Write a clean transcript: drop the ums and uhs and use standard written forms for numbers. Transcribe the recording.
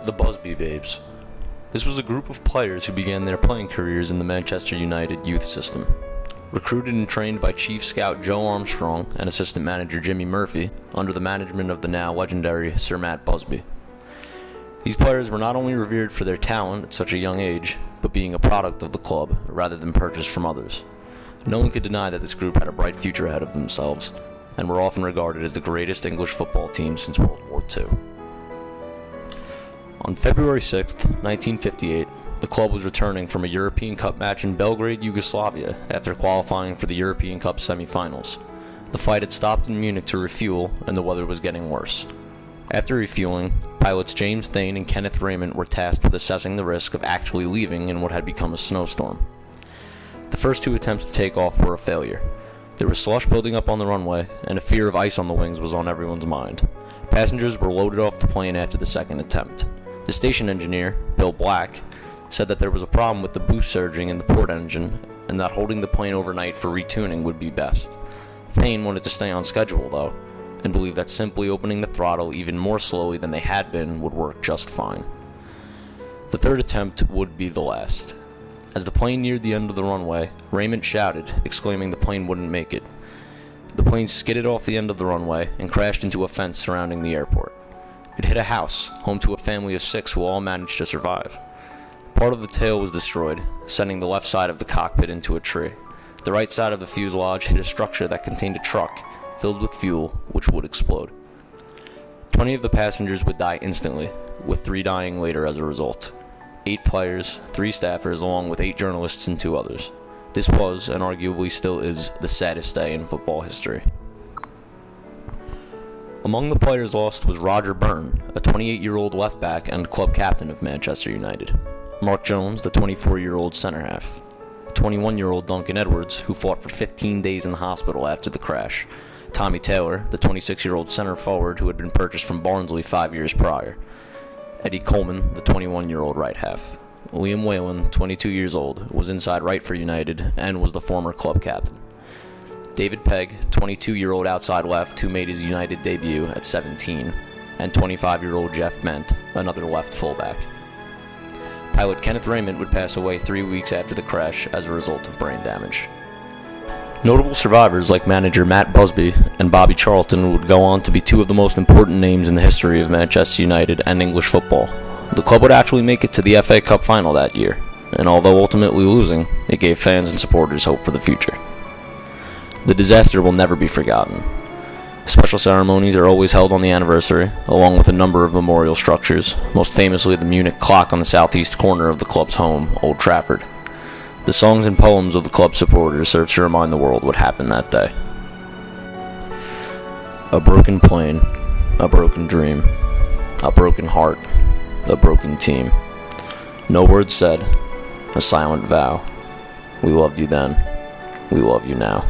The Busby Babes. This was a group of players who began their playing careers in the Manchester United youth system. Recruited and trained by Chief Scout Joe Armstrong and Assistant Manager Jimmy Murphy, under the management of the now legendary Sir Matt Busby. These players were not only revered for their talent at such a young age, but being a product of the club rather than purchased from others. No one could deny that this group had a bright future ahead of themselves, and were often regarded as the greatest English football team since World War II. On February 6, 1958, the club was returning from a European Cup match in Belgrade, Yugoslavia, after qualifying for the European Cup semi-finals. The flight had stopped in Munich to refuel, and the weather was getting worse. After refueling, pilots James Thane and Kenneth Raymond were tasked with assessing the risk of actually leaving in what had become a snowstorm. The first two attempts to take off were a failure. There was slush building up on the runway, and a fear of ice on the wings was on everyone's mind. Passengers were loaded off the plane after the second attempt. The station engineer, Bill Black, said that there was a problem with the boost surging in the port engine, and that holding the plane overnight for retuning would be best. Thane wanted to stay on schedule, though, and believed that simply opening the throttle even more slowly than they had been would work just fine. The third attempt would be the last. As the plane neared the end of the runway, Raymond shouted, exclaiming the plane wouldn't make it. The plane skidded off the end of the runway and crashed into a fence surrounding the airport. It hit a house, home to a family of 6 who all managed to survive. Part of the tail was destroyed, sending the left side of the cockpit into a tree. The right side of the fuselage hit a structure that contained a truck filled with fuel, which would explode. 20 of the passengers would die instantly, with 3 dying later as a result. 8 players, 3 staffers, along with 8 journalists and 2 others. This was, and arguably still is, the saddest day in football history. Among the players lost was Roger Byrne, a 28-year-old left back and club captain of Manchester United. Mark Jones, the 24-year-old centre-half. 21-year-old Duncan Edwards, who fought for 15 days in the hospital after the crash. Tommy Taylor, the 26-year-old centre-forward who had been purchased from Barnsley 5 years prior. Eddie Coleman, the 21-year-old right-half. Liam Whalen, 22 years old, was inside right for United and was the former club captain. David Pegg, 22-year-old outside left who made his United debut at 17, and 25-year-old Jeff Ment, another left fullback. Pilot Kenneth Raymond would pass away 3 weeks after the crash as a result of brain damage. Notable survivors like manager Matt Busby and Bobby Charlton would go on to be 2 of the most important names in the history of Manchester United and English football. The club would actually make it to the FA Cup final that year, and although ultimately losing, it gave fans and supporters hope for the future. The disaster will never be forgotten. Special ceremonies are always held on the anniversary, along with a number of memorial structures, most famously the Munich clock on the southeast corner of the club's home, Old Trafford. The songs and poems of the club supporters serve to remind the world what happened that day. A broken plane, a broken dream, a broken heart, a broken team. No words said, a silent vow. We loved you then, we love you now.